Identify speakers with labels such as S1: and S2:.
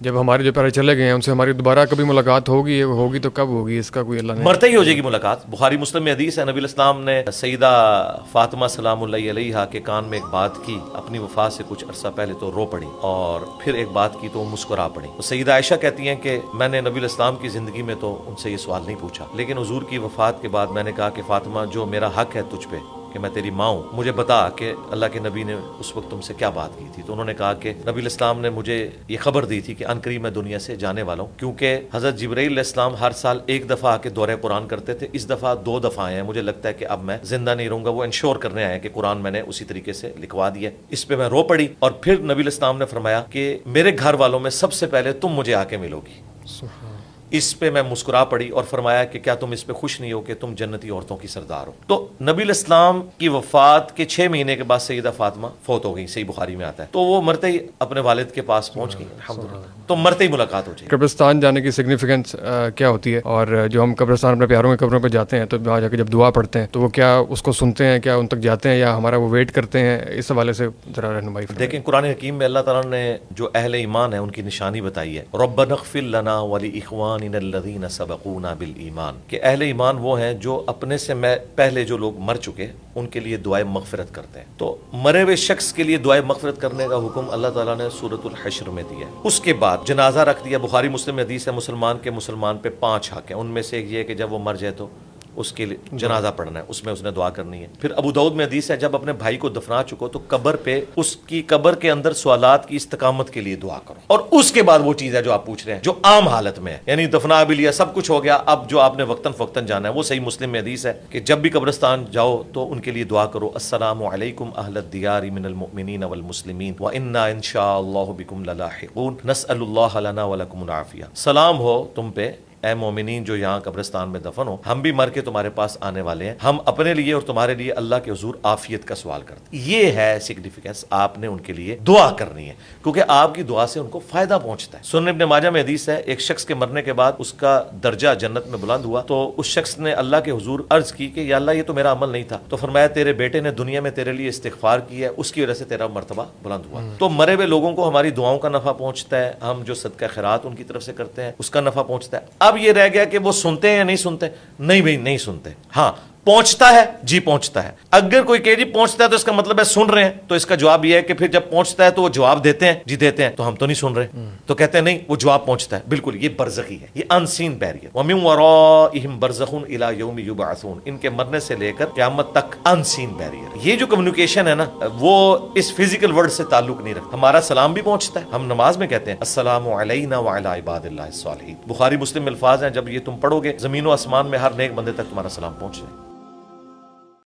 S1: جب ہمارے جو پیارے چلے گئے ہیں ان سے ہماری دوبارہ کبھی ملاقات ہوگی تو کب ہوگی؟ اس کا کوئی اللہ نے
S2: مرتے ہی ہو جائے گی ملاقات۔ بخاری مسلم میں حدیث ہے، نبی الاسلام نے سیدہ فاطمہ سلام اللہ علیہا کے کان میں ایک بات کی اپنی وفات سے کچھ عرصہ پہلے، تو رو پڑی، اور پھر ایک بات کی تو وہ مسکرا پڑی۔ تو سیدہ عائشہ کہتی ہیں کہ میں نے نبی الاسلام کی زندگی میں تو ان سے یہ سوال نہیں پوچھا، لیکن حضور کی وفات کے بعد میں نے کہا کہ فاطمہ، جو میرا حق ہے تجھ پہ کہ میں تیری ماں ہوں، مجھے بتا کہ اللہ کے نبی نے اس وقت تم سے کیا بات کی تھی۔ تو انہوں نے کہا کہ نبی الاسلام نے مجھے یہ خبر دی تھی کہ عنقریب میں دنیا سے جانے والا ہوں، کیونکہ حضرت جبرائیل علیہ السلام ہر سال ایک دفعہ آ کے دورہ قرآن کرتے تھے، اس دفعہ 2 دفعہ آئے ہیں، مجھے لگتا ہے کہ اب میں زندہ نہیں رہوں گا۔ وہ انشور کرنے آئے کہ قرآن میں نے اسی طریقے سے لکھوا دیا۔ اس پہ میں رو پڑی، اور پھر نبی الاسلام نے فرمایا کہ میرے گھر والوں میں سب سے پہلے تم مجھے آ کے ملو گی۔ اس پہ میں مسکرا پڑی اور فرمایا کہ کیا تم اس پہ خوش نہیں ہو کہ تم جنتی عورتوں کی سردار ہو؟ تو نبی الاسلام کی وفات کے 6 مہینے کے بعد سیدہ فاطمہ فوت ہو گئی، صحیح بخاری میں آتا ہے۔ تو وہ مرتے ہی اپنے والد کے پاس پہنچ گئی، الحمدللہ، تو مرتے ہی ملاقات ہو جائے۔
S1: قبرستان جانے کی سگنیفیکینس کیا ہوتی ہے؟ اور جو ہم قبرستان اپنے پیاروں کی قبروں پہ جاتے ہیں تو وہاں جا کے جب دعا پڑھتے ہیں تو وہ کیا اس کو سنتے ہیں، کیا ان تک جاتے ہیں، یا ہمارا وہ ویٹ کرتے ہیں؟ اس حوالے سے ذرا رہنمائی فرمائیں۔
S2: دیکھیں، قرآن حکیم میں اللہ تعالیٰ نے جو اہل ایمان ہے ان کی نشانی بتائی ہے، ربنا اغفر لنا ولاخواننا الذین سبقونا بالایمان، کہ اہل ایمان وہ ہیں جو اپنے سے پہلے جو لوگ مر چکے ان کے لیے دعائے مغفرت کرتے ہیں۔ تو مرے ہوئے شخص کے لیے دعائے مغفرت کرنے کا حکم اللہ تعالیٰ نے سورۃ الحشر میں دیا ہے۔ اس کے بعد جنازہ رکھ دیا۔ بخاری مسلم میں حدیث ہے، مسلمان پہ 5 حق ہیں، ان میں سے ایک یہ ہے کہ جب وہ مر جائے تو اس کے لیے جنازہ پڑھنا ہے، اس میں اس نے دعا کرنی ہے۔ پھر ابو داؤد میں حدیث ہے، جب اپنے بھائی کو دفنا چکو تو قبر پہ اس کی قبر کے اندر سوالات کی استقامت کے لیے دعا کرو۔ اور اس کے بعد وہ چیز ہے جو آپ پوچھ رہے ہیں، جو عام حالت میں ہے، یعنی دفنا بھی لیا، سب کچھ ہو گیا، اب جو آپ نے وقتاً فوقتاً جانا ہے، وہ صحیح مسلم میں حدیث ہے کہ جب بھی قبرستان جاؤ تو ان کے لیے دعا کرو، السلام علیکم اہل الدیار من المؤمنین والمسلمین وانا ان شاء اللہ بکم للاحقون نسأل اللہ لنا ولکم العافیہ۔ سلام ہو تم پہ اے مومنین جو یہاں قبرستان میں دفن ہو، ہم بھی مر کے تمہارے پاس آنے والے ہیں، ہم اپنے لیے اور تمہارے لیے اللہ کے حضور عافیت کا سوال کرتے ہیں۔ یہ ہے سگنیفیکینس، آپ نے ان کے لیے دعا کرنی ہے، کیونکہ آپ کی دعا سے ان کو فائدہ پہنچتا ہے۔ سنن ابن ماجہ میں حدیث ہے، ایک شخص کے مرنے کے بعد اس کا درجہ جنت میں بلند ہوا، تو اس شخص نے اللہ کے حضور عرض کی کہ یا اللہ، یہ تو میرا عمل نہیں تھا۔ تو فرمایا تیرے بیٹے نے دنیا میں تیرے لیے استغفار کی ہے، اس کی وجہ سے تیرا مرتبہ بلند ہوا۔ تو مرے ہوئے لوگوں کو ہماری دعاؤں کا نفع پہنچتا ہے، ہم جو صدقہ خیرات ان کی طرف سے کرتے ہیں اس کا نفع پہنچتا ہے۔ اب یہ رہ گیا کہ وہ سنتے ہیں یا نہیں سنتے؟ نہیں بھائی، نہیں سنتے۔ ہاں، پہنچتا ہے، جی پہنچتا ہے۔ اگر کوئی کہے جی پہنچتا ہے تو اس کا مطلب ہے سن رہے ہیں، تو اس کا جواب یہ ہے کہ پھر جب پہنچتا ہے تو وہ جواب دیتے ہیں، جی دیتے ہیں، تو ہم تو نہیں سن رہے، تو کہتے ہیں نہیں، وہ جواب پہنچتا ہے۔ بالکل، یہ برزخی ہے، یہ ان سین بیریئر۔ وَمِن وَرَائِهِمْ بَرْزَخٌ إِلَى يَوْمِ يُبْعَثُونَ، ان کے مرنے سے لے کر قیامت تک ان سین بیریئر۔ یہ جو کمیونیکیشن ہے نا، وہ اس فزیکل ورلڈ سے تعلق نہیں رکھتا۔ ہمارا سلام بھی پہنچتا ہے، ہم نماز میں کہتے ہیں السلام علینا وعلی عباد اللہ الصالحین۔ بخاری مسلم میں الفاظ ہیں، جب یہ تم پڑھو گے زمین و آسمان میں ہر نیک بندے تک تمہارا سلام پہنچ جائے۔